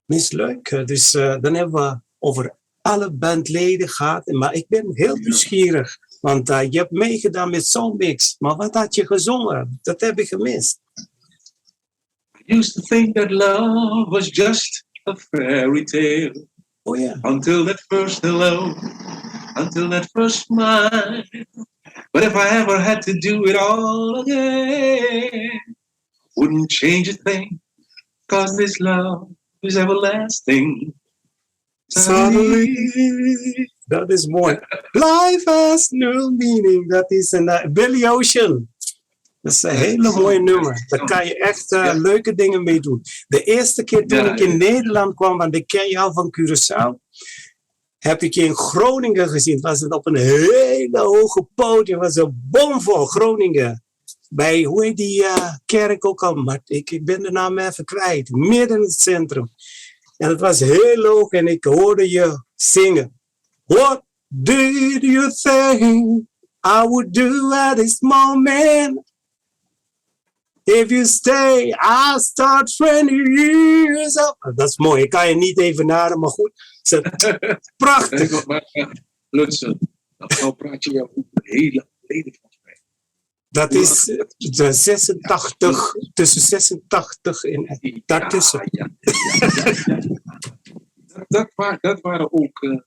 Is leuk. Dus dan hebben we over alle bandleden gehad. Maar ik ben heel nieuwsgierig. Want je hebt meegedaan met Songmix. Maar wat had je gezongen? Dat heb ik gemist. I used to think that love was just a fairy tale. Oh ja. Until that first hello. Until that first smile. But if I ever had to do it all again, wouldn't change a thing. 'Cause this love is everlasting. Suddenly. Dat is mooi. Life has no meaning. Dat is een Billy Ocean. Dat is een hele mooie nummer. Daar kan je echt leuke dingen mee doen. De eerste keer toen ik in Nederland kwam, want ik ken jou van Curaçao, heb ik je in Groningen gezien. Het was het op een hele hoge podium. Het was een bomvol Groningen. Bij, hoe heet die kerk ook al? Maar ik ben de naam even kwijt. Midden in het centrum. En het was heel hoog en ik hoorde je zingen. What did you think I would do at this moment? If you stay, I'll start 20 years up. Dat is mooi. Ik kan je niet even naden, maar goed. Prachtig. Lutsen, nou praat je wel over het hele verleden van mij. Dat is de 86, tussen 86 en daartussen. Dat waren ook,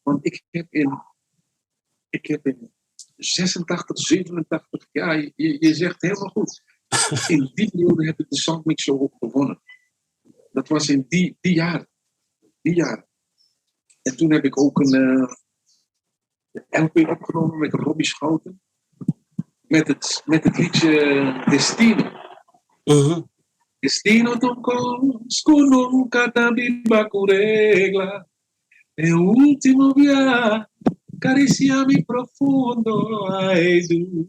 want ik heb in 86, 87, je zegt helemaal goed. In die periode heb ik de Soundmix Show ook gewonnen. Dat was in die jaren. En toen heb ik ook een LP opgenomen met Robbie Schouten. Met het liedje Destino. Destino tocó, scuno, catabiba curegla. E ultimo via, cariciami profondo, ai du.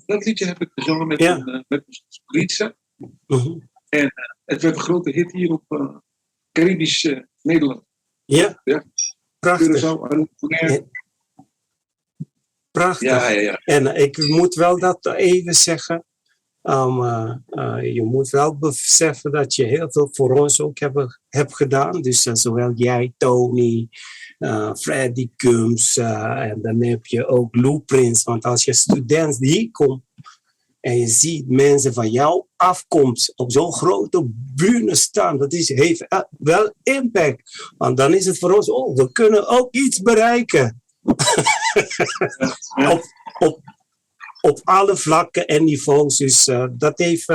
Dat liedje heb ik gezongen met een Splitsa. En het werd een grote hit hier op Caribisch Nederland. Ja, prachtig. Prachtig. Ja. En ik moet wel dat even zeggen. Je moet wel beseffen dat je heel veel voor ons ook hebt gedaan. Dus zowel jij, Tony, Freddy Gums. En dan heb je ook Lou Prince. Want als je student hier komt en je ziet mensen van jouw afkomst op zo'n grote bühne staan. Dat heeft wel impact. Want dan is het voor ons, we kunnen ook iets bereiken. Op alle vlakken en niveaus. Dus dat heeft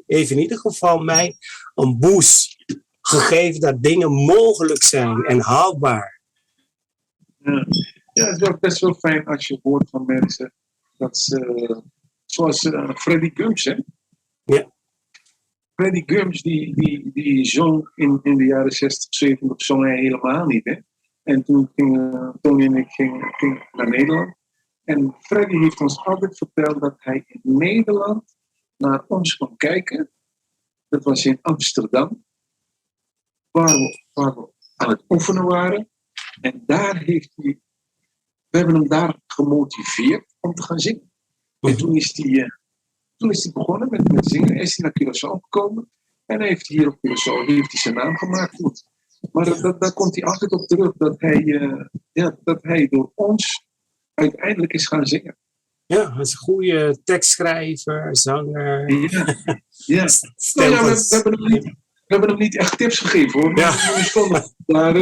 in ieder geval mij een boost gegeven dat dingen mogelijk zijn en haalbaar. Ja, het is best wel fijn als je hoort van mensen dat ze, zoals Freddy Gums, hè? Ja. Freddy Gums, die zong in de jaren 60, 70, zong hij helemaal niet, hè? En toen gingen Tony en ik gingen naar Nederland. En Freddy heeft ons altijd verteld dat hij in Nederland naar ons kwam kijken. Dat was in Amsterdam. Waar we aan het oefenen waren. En we hebben hem daar gemotiveerd om te gaan zingen. En toen is hij begonnen met zingen. Hij is naar Curaçao gekomen. En hij heeft hier op Curaçao zijn naam gemaakt. Maar daar komt hij altijd op terug. Dat hij door ons uiteindelijk is gaan zingen. Ja, hij is een goede tekstschrijver, zanger. Ja. We hebben hem niet echt tips gegeven, hoor. Ja. We stonden daar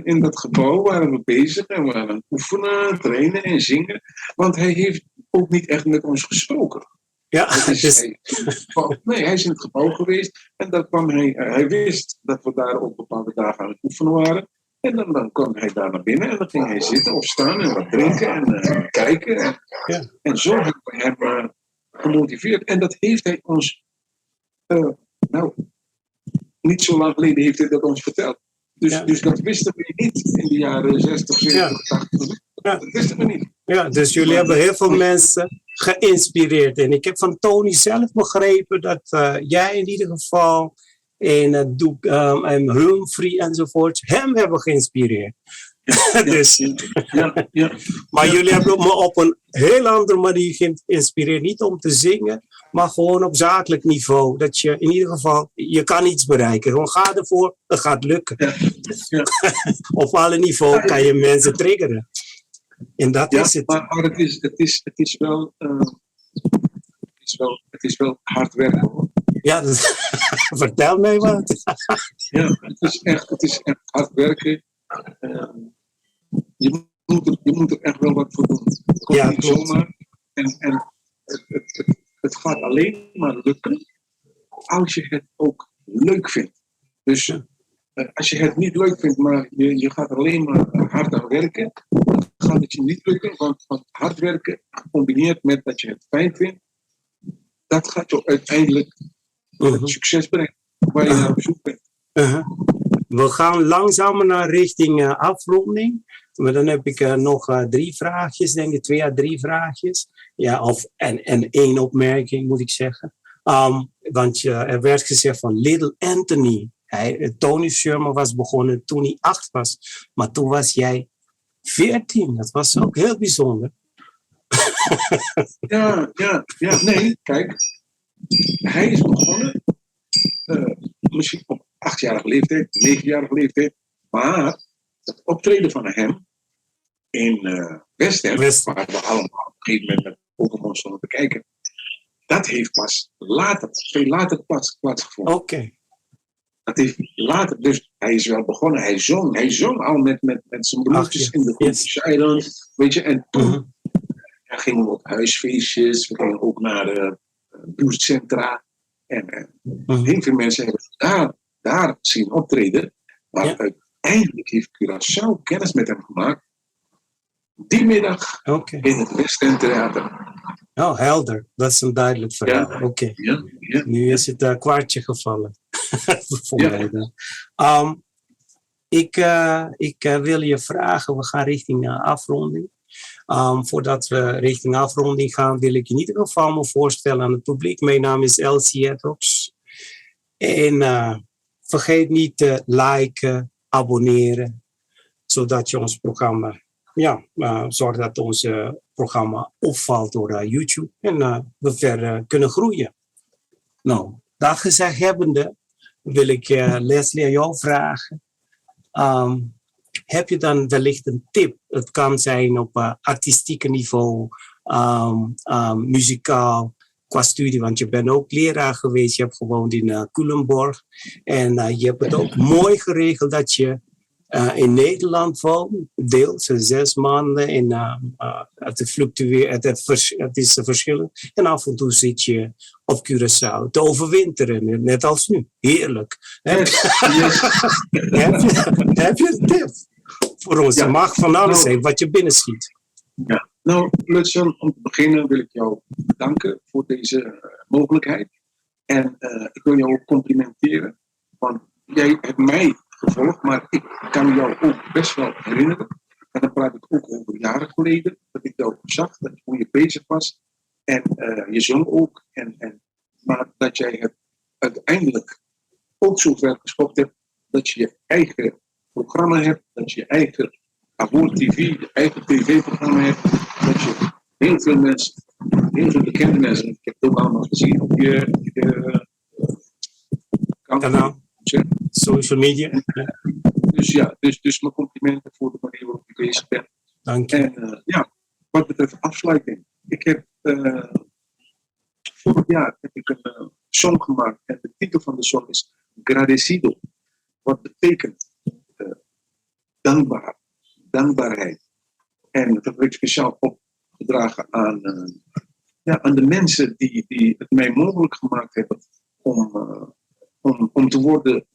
in dat gebouw, waren we bezig en we waren oefenen, trainen en zingen. Want hij heeft ook niet echt met ons gesproken. Ja, hij is in het gebouw geweest en daar kwam hij wist dat we daar op bepaalde dagen aan het oefenen waren. En dan kwam hij daar naar binnen en dan ging hij zitten of staan en wat drinken en kijken. En zo hebben we hem gemotiveerd. En dat heeft hij ons, niet zo lang geleden heeft hij dat ons verteld. Dus dat wisten we niet in de jaren 60, 70, 80. Dat wisten we niet. Ja, dus jullie hebben heel veel mensen geïnspireerd. En ik heb van Tony zelf begrepen dat jij in ieder geval en Humphrey enzovoort hem hebben geïnspireerd. Maar jullie hebben me op een heel andere manier geïnspireerd. Niet om te zingen, maar gewoon op zakelijk niveau. Dat je in ieder geval, je kan iets bereiken. Gewoon ga ervoor, het gaat lukken. Op alle niveaus kan je mensen triggeren. En dat is het. Maar het is wel hard werken, hoor. Ja, vertel mij wat. Ja, het is echt hard werken. Je moet er echt wel wat voor doen. Het komt niet zomaar. En het gaat alleen maar lukken als je het ook leuk vindt. Dus als je het niet leuk vindt, maar je gaat alleen maar hard aan werken, dan gaat het je niet lukken, want hard werken gecombineerd met dat je het fijn vindt, dat gaat je uiteindelijk het succes brengen waar je naar op zoek bent. We gaan langzamer naar richting afronding. Maar dan heb ik nog 3 vraagjes, denk ik, 2 à 3 vraagjes. Ja, en 1 opmerking, moet ik zeggen. Want er werd gezegd van Little Anthony. Tony Sherman was begonnen toen hij 8 was. Maar toen was jij 14. Dat was ook heel bijzonder. Ja, nee, kijk. Hij is begonnen, misschien op 8-jarige leeftijd, 9-jarige leeftijd. Maar het optreden van hem in West End, waar we allemaal op een gegeven moment met open mond stonden te kijken, dat heeft pas later, veel later plaatsgevonden. Oké. Dat heeft later, dus hij is wel begonnen, hij zong al met zijn broertjes in de Island, weet je, en toen gingen we op huisfeestjes, we gingen ook naar de buurtcentra en heel veel mensen hebben daar zien optreden, maar uiteindelijk heeft Curaçao kennis met hem gemaakt die middag in het West End Theater. Oh, helder. Dat is een duidelijk verhaal. Ja. Oké. Ja. Nu is het kwartje gevallen. Voor mij dan. Ik wil je vragen, we gaan richting afronding. Voordat we richting afronding gaan, wil ik in ieder geval me voorstellen aan het publiek. Mijn naam is Elsie Edrox. En vergeet niet te liken, abonneren, zodat je ons programma, zorg dat ons programma opvalt door YouTube en we verder kunnen groeien. Nou, dat gezegd hebbende, wil ik Leslie aan jou vragen. Heb je dan wellicht een tip? Het kan zijn op artistieke niveau, muzikaal, qua studie, want je bent ook leraar geweest. Je hebt gewoond in Culemborg. En je hebt het ook mooi geregeld dat je in Nederland woont. Deels 6 maanden. En het fluctueert, het is verschillend. En af en toe zit je op Curaçao te overwinteren, net als nu. Heerlijk. Heb je een tip voor ons? Het mag van alles zijn wat je binnenschiet. Ja. Nou, Lutsen, om te beginnen wil ik jou bedanken voor deze mogelijkheid. En ik wil jou ook complimenteren. Want jij hebt mij gevolgd, maar ik kan jou ook best wel herinneren. En dan praat ik ook over jaren geleden. Dat ik jou zag, hoe je bezig was. En je zong ook. Maar dat jij het uiteindelijk ook zo ver geschopt hebt. Dat je je eigen programma hebt. Dat je je eigen Aboor TV, je eigen tv-programma hebt. Dat je heel veel mensen, heel veel bekende mensen, ik heb het ook allemaal gezien op je kanaal, social media. Dus mijn complimenten voor de manier waarop je bezig bent. Dank je. En wat betreft afsluiting. Ik heb vorig jaar heb ik een song gemaakt en de titel van de song is Agradecido. Wat betekent dankbaarheid. En dat heb ik speciaal opgedragen aan de mensen die het mij mogelijk gemaakt hebben om te worden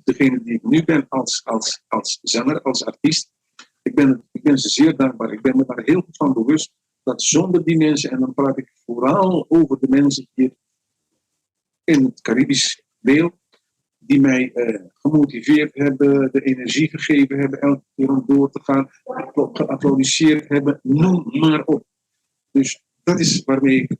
degene die ik nu ben als zanger, als artiest. Ik ben ze zeer dankbaar. Ik ben me daar heel goed van bewust dat zonder die mensen, en dan praat ik vooral over de mensen hier in het Caribisch deel, die mij gemotiveerd hebben, de energie gegeven hebben, elke keer om door te gaan, geapplaudisseerd hebben, noem maar op. Dus dat is waarmee ik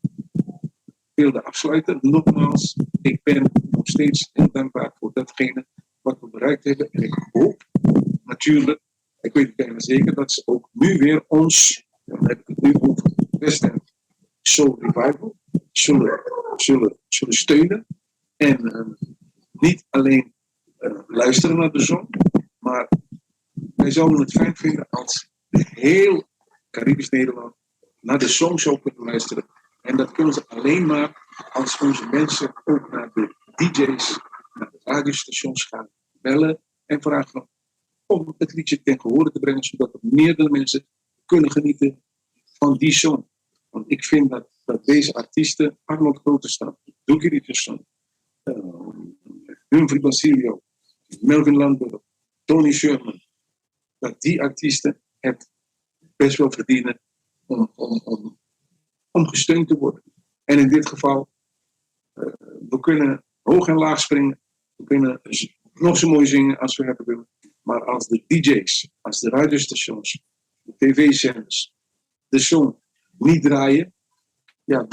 wilde afsluiten. Nogmaals, ik ben nog steeds heel dankbaar voor datgene wat we bereikt hebben. En ik hoop natuurlijk, ik weet bijna zeker, dat ze ook nu weer ons, dan heb ik het nu over West End Soul Revival, zullen steunen. En niet alleen luisteren naar de zon, maar wij zouden het fijn vinden als heel Caribisch Nederland naar de song zou kunnen luisteren. En dat kunnen ze alleen maar als onze mensen ook naar de DJ's, naar de radiostations gaan bellen en vragen om het liedje ten gehore te brengen, zodat er meerdere mensen kunnen genieten van die song. Want ik vind dat deze artiesten, Arnold Grotestad, Dougie Richardson, Humphrey Basilio, Melvin Landau, Tony Sherman, dat die artiesten het best wel verdienen om gesteund te worden. En in dit geval, we kunnen hoog en laag springen. We kunnen nog zo mooi zingen als we hebben willen. Maar als de DJ's, als de radiostations, de tv-zenders de song niet draaien, ja,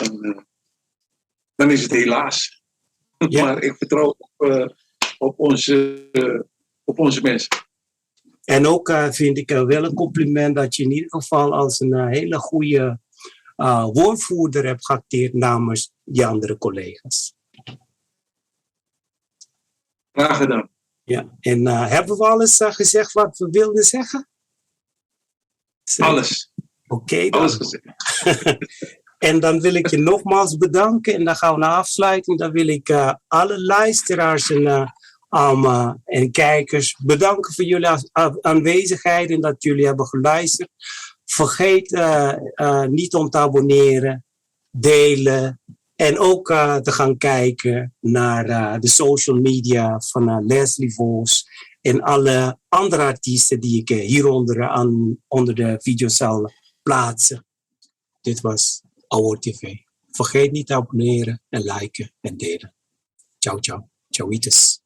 dan is het helaas. Ja. Maar ik vertrouw op onze mensen. En ook vind ik wel een compliment dat je in ieder geval als een hele goede woordvoerder hebt geacteerd namens die andere collega's. Graag gedaan. Ja, en hebben we alles gezegd wat we wilden zeggen? Alles. Oké, dan. Alles gezegd. En dan wil ik je nogmaals bedanken en dan gaan we naar afsluiting. Dan wil ik alle luisteraars en kijkers bedanken voor jullie aanwezigheid en dat jullie hebben geluisterd. Vergeet niet om te abonneren, delen en ook te gaan kijken naar de social media van Leslie Vos en alle andere artiesten die ik hieronder onder de video zal plaatsen. Dit was Our TV. Vergeet niet te abonneren en liken en delen. Ciao, ciao. Ciao, ites.